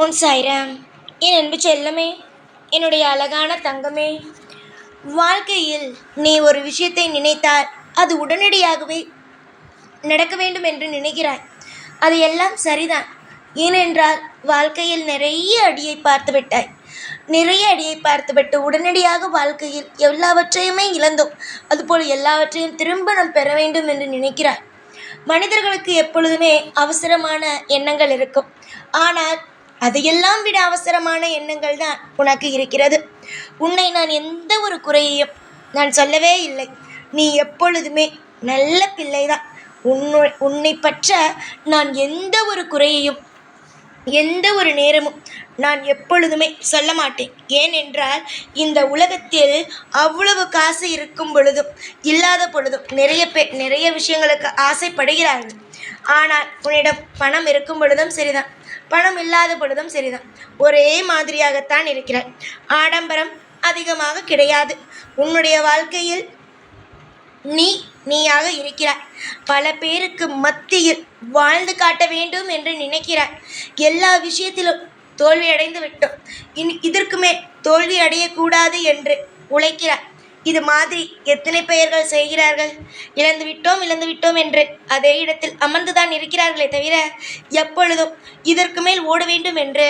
ஓம் சாய்ராம். என் அன்பு செல்லமே, என்னுடைய அழகான தங்கமே, வாழ்க்கையில் நீ ஒரு விஷயத்தை நினைத்தால் அது உடனடியாகவே நடக்க வேண்டும் என்று நினைக்கிறாய். அது எல்லாம் சரிதான். ஏனென்றால் வாழ்க்கையில் நிறைய அடியை பார்த்து விட்டாய். நிறைய அடியை பார்த்துவிட்டு உடனடியாக வாழ்க்கையில் எல்லாவற்றையுமே இழந்தோம். அதுபோல் எல்லாவற்றையும் திரும்ப நாம் பெற வேண்டும் என்று நினைக்கிறாய். மனிதர்களுக்கு எப்பொழுதுமே அவசரமான எண்ணங்கள் இருக்கும். ஆனால் அதையெல்லாம் விட அவசரமான எண்ணங்கள் தான் உனக்கு இருக்கிறது. உன்னை நான் எந்த ஒரு குறையையும் நான் சொல்லவே இல்லை. நீ எப்பொழுதுமே நல்ல பிள்ளைதான். உன்னை பற்ற நான் எந்த ஒரு குறையையும் எந்த ஒரு நேரமும் நான் எப்பொழுதுமே சொல்ல மாட்டேன். ஏனென்றால் இந்த உலகத்தில் அவ்வளவு காசு இருக்கும் பொழுதும் இல்லாத பொழுதும் நிறைய பேர் நிறைய விஷயங்களுக்கு ஆசைப்படுகிறார்கள். ஆனால் உன்னிடம் பணம் இருக்கும் பொழுதும் சரிதான், பணம் இல்லாத பொழுதும் சரிதான், ஒரே மாதிரியாகத்தான் இருக்கிறாய். ஆடம்பரம் அதிகமாக கிடையாது. உன்னுடைய வாழ்க்கையில் நீயாக இருக்கிறாய். பல பேருக்கு மத்தியில் வாழ்ந்து காட்ட வேண்டும் என்று நினைக்கிறாய். எல்லா விஷயத்திலும் தோல்வி அடைந்து விட்டோம், இதற்குமே தோல்வி அடையக்கூடாது என்று உழைக்கிறாய். இது மாதிரி எத்தனை பெயர்கள் செய்கிறார்கள். இழந்து விட்டோம் என்று அதே இடத்தில் அமர்ந்துதான் இருக்கிறார்களே தவிர எப்பொழுதும் இதற்கு மேல் ஓட வேண்டும் என்று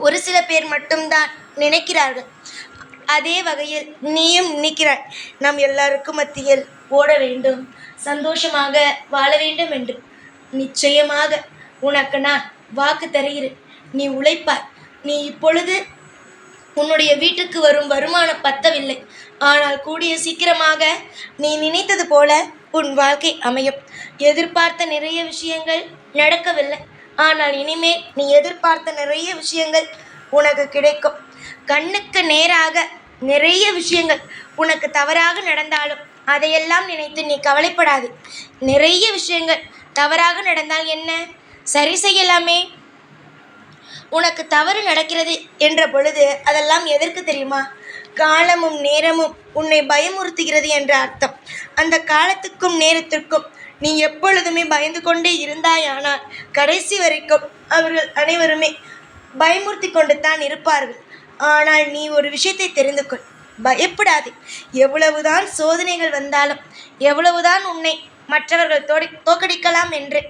ஒரு சில பேர் மட்டும்தான் நினைக்கிறார்கள். அதே வகையில் நீயும் நினைக்கிறாய், நாம் எல்லாருக்கும் மத்தியில் ஓட வேண்டும், சந்தோஷமாக வாழ வேண்டும் என்று. நிச்சயமாக உனக்கு நான் வாக்கு தருகிறேன். நீ உழைப்பாய். நீ இப்பொழுது உன்னுடைய வீட்டுக்கு வரும் வருமானம் பத்தவில்லை. ஆனால் கூடிய சீக்கிரமாக நீ நினைத்தது போல உன் வாழ்க்கை அமையும். எதிர்பார்த்த நிறைய விஷயங்கள் நடக்கவில்லை. ஆனால் இனிமேல் நீ எதிர்பார்த்த நிறைய விஷயங்கள் உனக்கு கிடைக்கும். கண்ணுக்கு நேராக நிறைய விஷயங்கள் உனக்கு தவறாக நடந்தாலும் அதையெல்லாம் நினைத்து நீ கவலைப்படாது. நிறைய விஷயங்கள் தவறாக நடந்தால் என்ன, சரி செய்யலாமே. உனக்கு தவறு நடக்கிறது என்ற பொழுது அதெல்லாம் எதற்கு தெரியுமா? காலமும் நேரமும் உன்னை பயமுறுத்துகிறது என்ற அர்த்தம். அந்த காலத்துக்கும் நேரத்திற்கும் நீ எப்பொழுதுமே பயந்து கொண்டே இருந்தாயானால் கடைசி வரைக்கும் அவர்கள் அனைவருமே பயமுறுத்தி கொண்டு தான் இருப்பார்கள். ஆனால் நீ ஒரு விஷயத்தை தெரிந்து கொள், பயப்படாதே. எவ்வளவுதான் சோதனைகள் வந்தாலும், எவ்வளவுதான் உன்னை மற்றவர்கள் தோற்கடிக்கலாம் என்று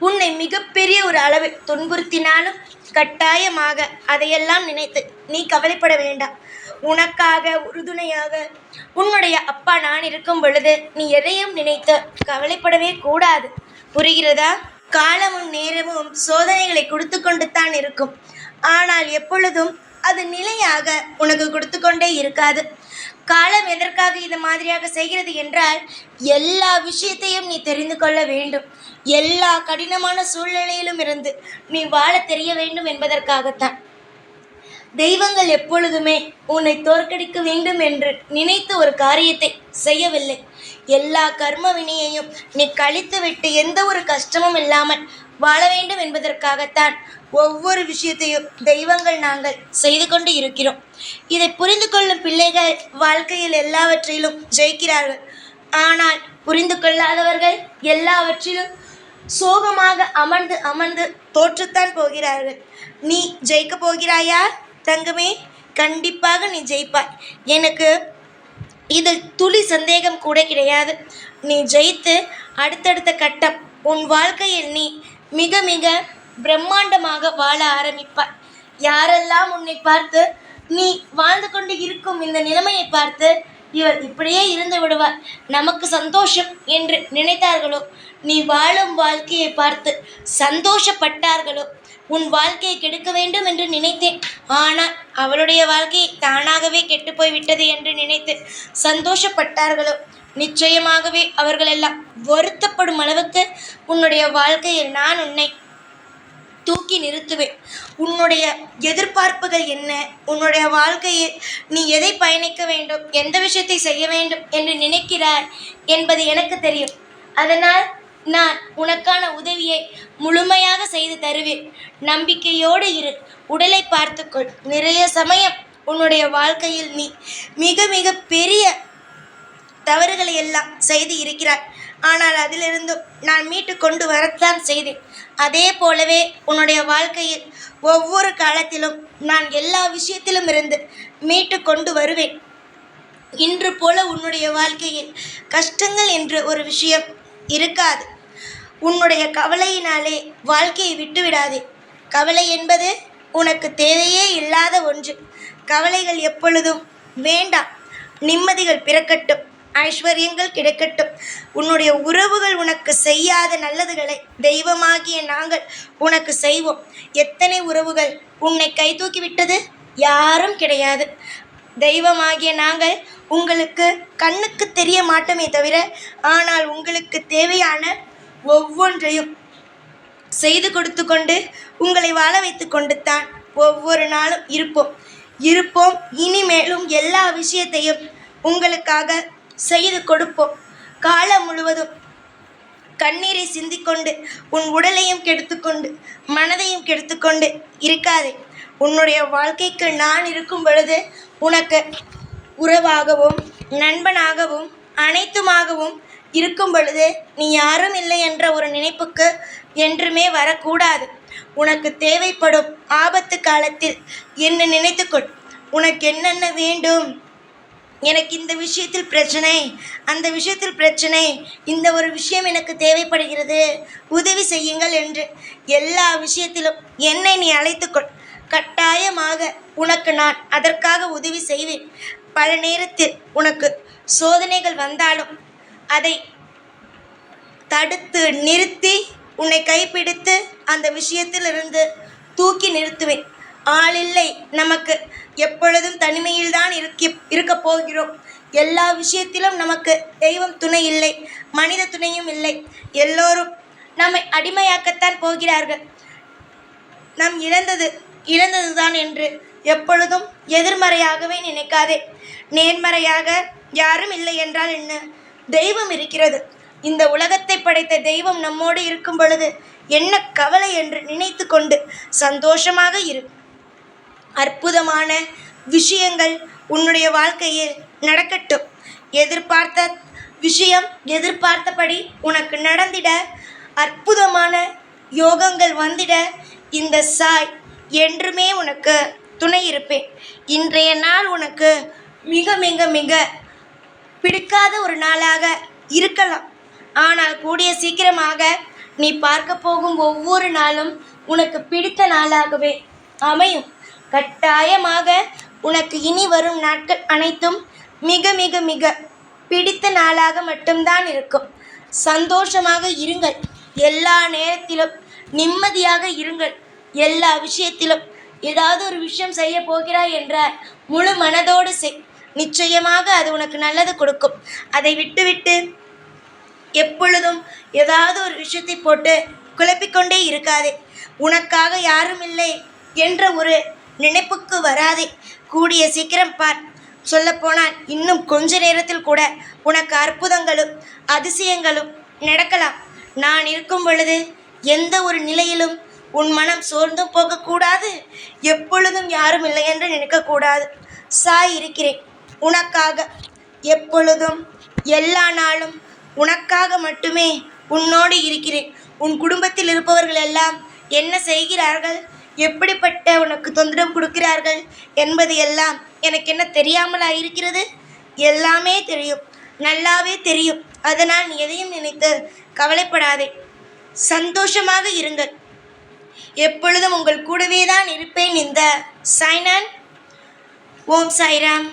உன்னை மிகப்பெரிய ஒரு அளவில் துன்புறுத்தினாலும் கட்டாயமாக அதையெல்லாம் நினைத்து நீ கவலைப்பட வேண்டாம். உனக்காக உறுதுணையாக உன்னுடைய அப்பா நான் இருக்கும் பொழுது நீ எதையும் நினைத்து கவலைப்படவே கூடாது. புரிகிறதா? காலமும் நேரமும் சோதனைகளை கொடுத்து கொண்டு தான் இருக்கும். ஆனால் எப்பொழுதும் அது நிலையாக உனக்கு கொடுத்து கொண்டே இருக்காது. காலம் எதற்காக இது மாதிரியாக செய்கிறது என்றால், எல்லா விஷயத்தையும் நீ தெரிந்து கொள்ள வேண்டும். எல்லா கடினமான சூழ்நிலையிலும் இருந்து நீ வாழ தெரிய வேண்டும் என்பதற்காகத்தான். தெய்வங்கள் எப்பொழுதுமே உன்னை தோற்கடிக்க வேண்டும் என்று நினைத்து ஒரு காரியத்தை செய்யவில்லை. எல்லா கர்ம வினையையும் நீ கழித்துவிட்டு எந்த ஒரு கஷ்டமும் இல்லாமல் வாழ வேண்டும் என்பதற்காகத்தான் ஒவ்வொரு விஷயத்தையும் தெய்வங்கள் நாங்கள் செய்து கொண்டு இருக்கிறோம். இதை புரிந்து கொள்ளும் பிள்ளைகள் வாழ்க்கையில் எல்லாவற்றிலும் ஜெயிக்கிறார்கள். ஆனால் புரிந்து கொள்ளாதவர்கள் எல்லாவற்றிலும் சோகமாக அமர்ந்து அமர்ந்து தோற்றுத்தான் போகிறார்கள். நீ ஜெயிக்க போகிறாயா தங்கமே? கண்டிப்பாக நீ ஜெயிப்பாய். எனக்கு இதில் துளி சந்தேகம் கூட கிடையாது. நீ ஜெயித்து அடுத்தடுத்த கட்டம் உன் வாழ்க்கையில் நீ மிக மிக பிரம்மாண்டமாக வாழ ஆரம்பிப்பாய். யாரெல்லாம் உன்னை பார்த்து நீ வாழ்ந்து கொண்டு இருக்கும் இந்த நிலைமையை பார்த்து இவர் இப்படியே இருந்து விடுவார், நமக்கு சந்தோஷம் என்று நினைத்தார்களோ, நீ வாழும் வாழ்க்கையை பார்த்து சந்தோஷப்பட்டார்களோ, உன் வாழ்க்கையை கெடுக்க வேண்டும் என்று நினைத்தேன், ஆனால் அவளுடைய வாழ்க்கை தானாகவே கெட்டு போய்விட்டது என்று நினைத்து சந்தோஷப்பட்டார்களோ, நிச்சயமாகவே அவர்களெல்லாம் வருத்தப்படும் அளவுக்கு உன்னுடைய வாழ்க்கையில் நான் உன்னை தூக்கி நிறுத்துவேன். உன்னுடைய எதிர்பார்ப்புகள் என்ன, உன்னுடைய வாழ்க்கையில் நீ எதை பயணிக்க வேண்டும், எந்த விஷயத்தை செய்ய வேண்டும் என்று நினைக்கிறாய் என்பது எனக்கு தெரியும். அதனால் நான் உனக்கான உதவியை முழுமையாக செய்து தருவேன். நம்பிக்கையோடு இரு, உடலை பார்த்துக்கொள். நிறைய சமயம் உன்னுடைய வாழ்க்கையில் நீ மிக மிக பெரிய தவறுகளை எல்லாம் செய்து இருக்கிறாய். ஆனால் அதிலிருந்தும் நான் மீட்டு கொண்டு வரத்தான் செய்தேன். அதே போலவே உன்னுடைய வாழ்க்கையில் ஒவ்வொரு காலத்திலும் நான் எல்லா விஷயத்திலும் இருந்து மீட்டு கொண்டு வருவேன். இன்று போல உன்னுடைய வாழ்க்கையில் கஷ்டங்கள் என்று ஒரு விஷயம் இருக்காது. உன்னுடைய கவலையினாலே வாழ்க்கையை விட்டுவிடாதே. கவலை என்பது உனக்கு தேவையே இல்லாத ஒன்று. கவலைகள் எப்பொழுதும் வேண்டாம். நிம்மதிகள் பிறக்கட்டும், ஐஸ்வர்யங்கள் கிடைக்கட்டும். உன்னுடைய உறவுகள் உனக்கு செய்யாத நல்லதுகளை தெய்வமாகிய நாங்கள் உனக்கு செய்வோம். எத்தனை உறவுகள் உன்னை கை தூக்கி விட்டது? யாரும் கிடையாது. தெய்வமாகிய நாங்கள் உங்களுக்கு கண்ணுக்கு தெரிய மாட்டோமே தவிர, ஆனால் உங்களுக்கு தேவையான ஒவ்வொன்றையும் செய்து கொடுத்து கொண்டு உங்களை வாழ வைத்து கொண்டு தான் ஒவ்வொரு நாளும் இருப்போம். இனிமேலும் எல்லா விஷயத்தையும் உங்களுக்காக செய்து கொடுப்போம். காலம் முழுவதும் கண்ணீரை சிந்திக்கொண்டு உன் உடலையும் கெடுத்துக்கொண்டு மனதையும் கெடுத்துக்கொண்டு இருக்காதே. உன்னுடைய வாழ்க்கைக்கு நான் இருக்கும் பொழுது உனக்கு உறவாகவும் நண்பனாகவும் அனைத்துமாகவும் இருக்கும் பொழுது நீ யாரும் இல்லை என்ற ஒரு நினைப்புக்கு என்றுமே வரக்கூடாது. உனக்கு தேவைப்படும் ஆபத்து காலத்தில் என்னை நினைத்துக்கொள். உனக்கு என்னென்ன வேண்டும்? எனக்கு இந்த விஷயத்தில் பிரச்சனை, அந்த விஷயத்தில் பிரச்சனை, இந்த ஒரு விஷயம் எனக்கு தேவைப்படுகிறது, உதவி செய்யுங்கள் என்று எல்லா விஷயத்திலும் என்னை நீ அழைத்துக்கொள். கட்டாயமாக உனக்கு நான் அதற்காக உதவி செய்வேன். பல நேரத்தில் உனக்கு சோதனைகள் வந்தாலும் அதை தடுத்து நிறுத்தி உன்னை கைப்பிடித்து அந்த விஷயத்திலிருந்து தூக்கி நிறுத்துவேன். ஆளில்லை நமக்கு, எப்பொழுதும் தனிமையில்தான் இருக்கப் போகிறோம். எல்லா விஷயத்திலும் நமக்கு தெய்வம் துணை இல்லை, மனித துணையும் இல்லை. எல்லோரும் நம்மை அடிமையாக்கத்தான் போகிறார்கள். நாம் இழந்ததுதான் என்று எப்பொழுதும் எதிர்மறையாகவே நினைக்காதே. நேர்மறையாக யாரும் இல்லை என்றால் என்ன? தெய்வம் இருக்கிறது. இந்த உலகத்தை படைத்த தெய்வம் நம்மோடு இருக்கும் பொழுது என்ன கவலை என்று நினைத்து கொண்டு சந்தோஷமாக இரு. அற்புதமான விஷயங்கள் உன்னுடைய வாழ்க்கையில் நடக்கட்டும். எதிர்பார்த்த விஷயம் எதிர்பார்த்தபடி உனக்கு நடந்திட, அற்புதமான யோகங்கள் வந்திட இந்த சாய் என்றுமே உனக்கு துணை இருப்பேன். இன்றைய நாள் உனக்கு மிக மிக மிக பிடிக்காத ஒரு நாளாக இருக்கலாம். ஆனால் கூடிய சீக்கிரமாக நீ பார்க்க போகும் ஒவ்வொரு நாளும் உனக்கு பிடித்த நாளாகவே அமையும். கட்டாயமாக உனக்கு இனி வரும் நாட்கள் அனைத்தும் மிக மிக மிக பிடித்த நாளாக மட்டும்தான் இருக்கும். சந்தோஷமாக இருங்கள். எல்லா நேரத்திலும் நிம்மதியாக இருங்கள். எல்லா விஷயத்திலும் ஏதாவது ஒரு விஷயம் செய்ய போகிறாய் என்றால் முழு மனதோடு செய். நிச்சயமாக அது உனக்கு நல்லது கொடுக்கும். அதை விட்டுவிட்டு எப்பொழுதும் ஏதாவது ஒரு விஷயத்தை போட்டு குழப்பிக்கொண்டே இருக்காதே. உனக்காக யாரும் இல்லை என்ற ஒரு நினைப்புக்கு வராதே. கூடிய சீக்கிரம் பார். சொல்லப்போனால் இன்னும் கொஞ்ச நேரத்தில் கூட உனக்கு அற்புதங்களும் அதிசயங்களும் நடக்கலாம். நான் இருக்கும் பொழுது எந்த ஒரு நிலையிலும் உன் மனம் சோர்ந்தும் போகக்கூடாது. எப்பொழுதும் யாரும் இல்லை என்று நினைக்கக்கூடாது. சாய் இருக்கிறேன் உனக்காக. எப்பொழுதும் எல்லா நாளும் உனக்காக மட்டுமே உன்னோடு இருக்கிறேன். உன் குடும்பத்தில் இருப்பவர்கள் எல்லாம் என்ன செய்கிறார்கள், எப்படிப்பட்ட உனக்கு தொந்தரவு கொடுக்கிறார்கள் என்பது எல்லாம் எனக்கு என்ன தெரியாமலா இருக்கிறது? எல்லாமே தெரியும், நல்லாவே தெரியும். அதனால் நீ எதையும் நினைத்து கவலைப்படாதே. சந்தோஷமாக இருங்கள். எப்பொழுதும் உங்கள் கூடவே தான் இருப்பேன். இந்த சாய்நான். ஓம் சாய்ராம்.